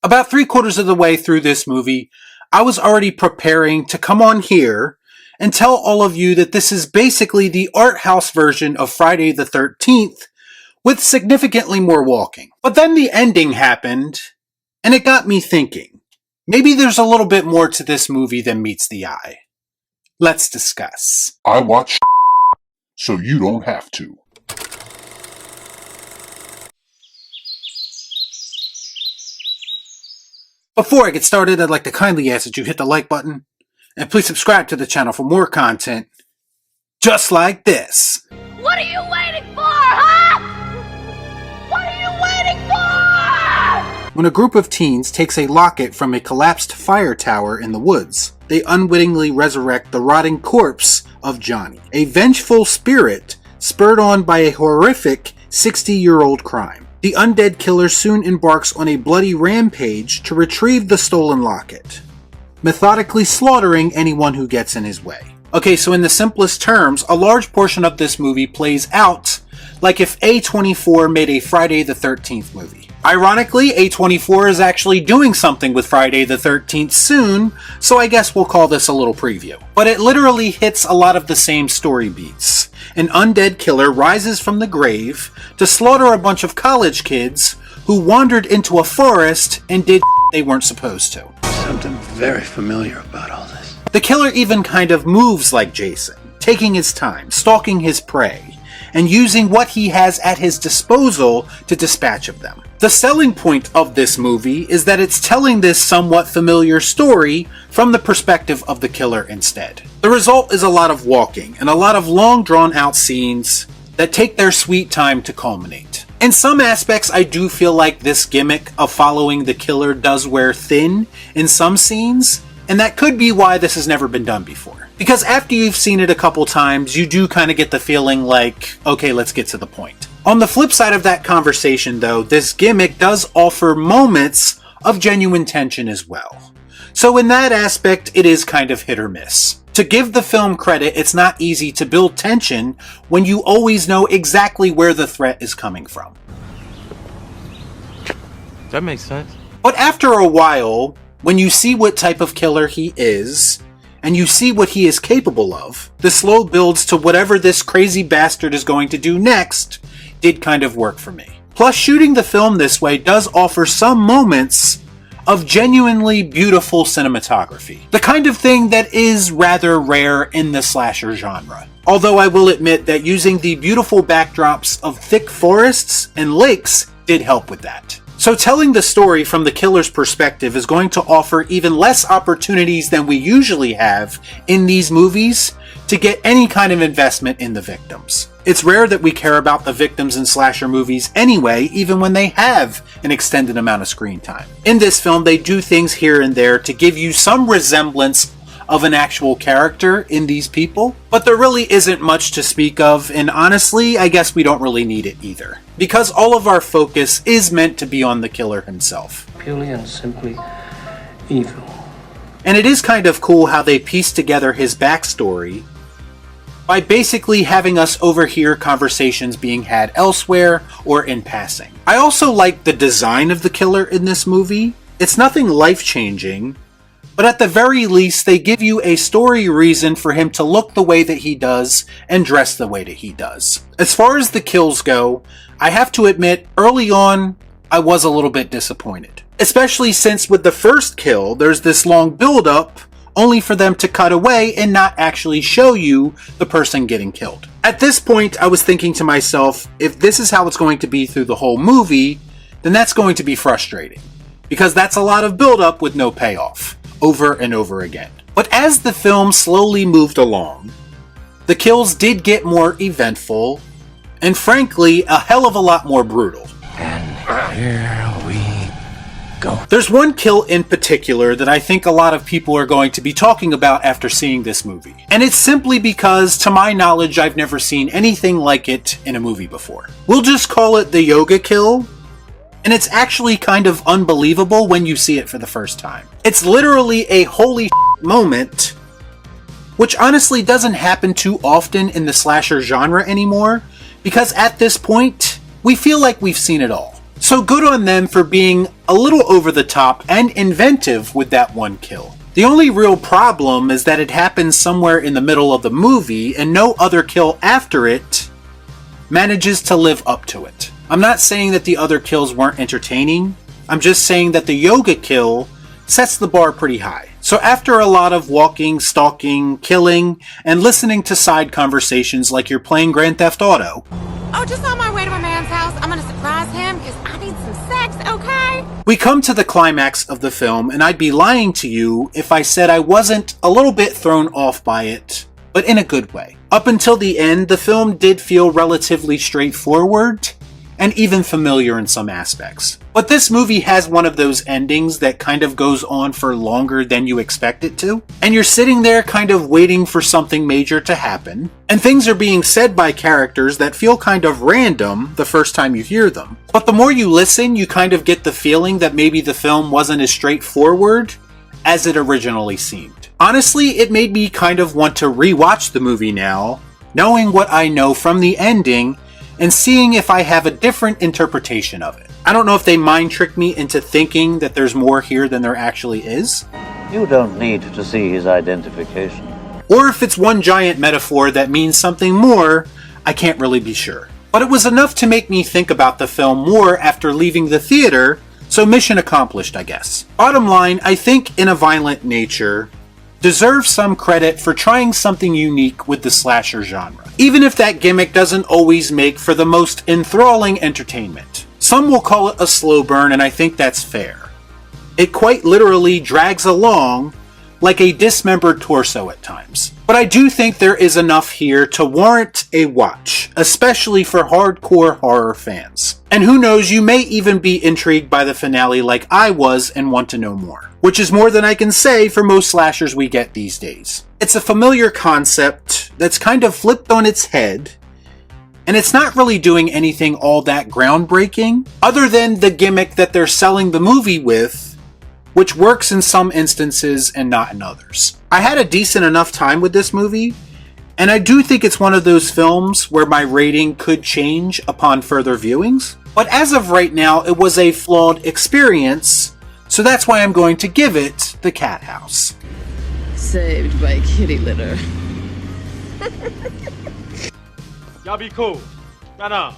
About 3/4 of the way through this movie, I was already preparing to come on here and tell all of you that this is basically the art house version of Friday the 13th with significantly more walking. But then the ending happened, and it got me thinking. Maybe there's a little bit more to this movie than meets the eye. Let's discuss. I watch so you don't have to. Before I get started, I'd like to kindly ask that you hit the like button, and please subscribe to the channel for more content just like this. What are you waiting for, huh? What are you waiting for? When a group of teens takes a locket from a collapsed fire tower in the woods, they unwittingly resurrect the rotting corpse of Johnny, a vengeful spirit spurred on by a horrific 60-year-old crime. The undead killer soon embarks on a bloody rampage to retrieve the stolen locket, methodically slaughtering anyone who gets in his way. Okay, so in the simplest terms, a large portion of this movie plays out like if A24 made a Friday the 13th movie. Ironically, A24 is actually doing something with Friday the 13th soon, so I guess we'll call this a little preview. But it literally hits a lot of the same story beats. An undead killer rises from the grave to slaughter a bunch of college kids who wandered into a forest and did they weren't supposed to. Something very familiar about all this. The killer even kind of moves like Jason, taking his time, stalking his prey, and using what he has at his disposal to dispatch of them. The selling point of this movie is that it's telling this somewhat familiar story from the perspective of the killer instead. The result is a lot of walking and a lot of long drawn out scenes that take their sweet time to culminate. In some aspects, I do feel like this gimmick of following the killer does wear thin in some scenes, and that could be why this has never been done before. Because after you've seen it a couple times, you do kind of get the feeling like, okay, let's get to the point. On the flip side of that conversation though, this gimmick does offer moments of genuine tension as well. So in that aspect, it is kind of hit or miss. To give the film credit, it's not easy to build tension when you always know exactly where the threat is coming from. That makes sense. But after a while, when you see what type of killer he is, and you see what he is capable of, the slow builds to whatever this crazy bastard is going to do next did kind of work for me. Plus, shooting the film this way does offer some moments of genuinely beautiful cinematography. The kind of thing that is rather rare in the slasher genre. Although I will admit that using the beautiful backdrops of thick forests and lakes did help with that. So telling the story from the killer's perspective is going to offer even less opportunities than we usually have in these movies to get any kind of investment in the victims. It's rare that we care about the victims in slasher movies anyway, even when they have an extended amount of screen time. In this film, they do things here and there to give you some resemblance of an actual character in these people, but there really isn't much to speak of, and honestly, I guess we don't really need it either. Because all of our focus is meant to be on the killer himself. Purely and simply evil. And it is kind of cool how they piece together his backstory by basically having us overhear conversations being had elsewhere or in passing. I also like the design of the killer in this movie. It's nothing life-changing, but at the very least, they give you a story reason for him to look the way that he does and dress the way that he does. As far as the kills go, I have to admit, early on, I was a little bit disappointed. Especially since with the first kill, there's this long build-up, only for them to cut away and not actually show you the person getting killed. At this point, I was thinking to myself, if this is how it's going to be through the whole movie, then that's going to be frustrating. Because that's a lot of build-up with no payoff, over and over again. But as the film slowly moved along, the kills did get more eventful, and frankly, a hell of a lot more brutal. And here we go. There's one kill in particular that I think a lot of people are going to be talking about after seeing this movie. And it's simply because, to my knowledge, I've never seen anything like it in a movie before. We'll just call it the yoga kill, and it's actually kind of unbelievable when you see it for the first time. It's literally a holy moment, which honestly doesn't happen too often in the slasher genre anymore, because at this point, we feel like we've seen it all. So good on them for being a little over the top and inventive with that one kill. The only real problem is that it happens somewhere in the middle of the movie and no other kill after it manages to live up to it. I'm not saying that the other kills weren't entertaining, I'm just saying that the yoga kill sets the bar pretty high. So after a lot of walking, stalking, killing, and listening to side conversations like you're playing Grand Theft Auto. Oh, just on my way to my man's house. I'm gonna surprise him because I need some sex, okay? We come to the climax of the film, and I'd be lying to you if I said I wasn't a little bit thrown off by it, but in a good way. Up until the end, the film did feel relatively straightforward, and even familiar in some aspects. But this movie has one of those endings that kind of goes on for longer than you expect it to, and you're sitting there kind of waiting for something major to happen, and things are being said by characters that feel kind of random the first time you hear them. But the more you listen, you kind of get the feeling that maybe the film wasn't as straightforward as it originally seemed. Honestly, it made me kind of want to rewatch the movie now, knowing what I know from the ending, and seeing if I have a different interpretation of it. I don't know if they mind tricked me into thinking that there's more here than there actually is. You don't need to see his identification. Or if it's one giant metaphor that means something more, I can't really be sure. But it was enough to make me think about the film more after leaving the theater, so mission accomplished, I guess. Bottom line, I think In a Violent Nature deserves some credit for trying something unique with the slasher genre, even if that gimmick doesn't always make for the most enthralling entertainment. Some will call it a slow burn, and I think that's fair. It quite literally drags along like a dismembered torso at times. But I do think there is enough here to warrant a watch, especially for hardcore horror fans. And who knows, you may even be intrigued by the finale like I was and want to know more. Which is more than I can say for most slashers we get these days. It's a familiar concept that's kind of flipped on its head, and it's not really doing anything all that groundbreaking, other than the gimmick that they're selling the movie with, which works in some instances and not in others. I had a decent enough time with this movie, and I do think it's one of those films where my rating could change upon further viewings. But as of right now, it was a flawed experience, so that's why I'm going to give it the Cathouse. Saved by kitty litter. Y'all be cool. Nah.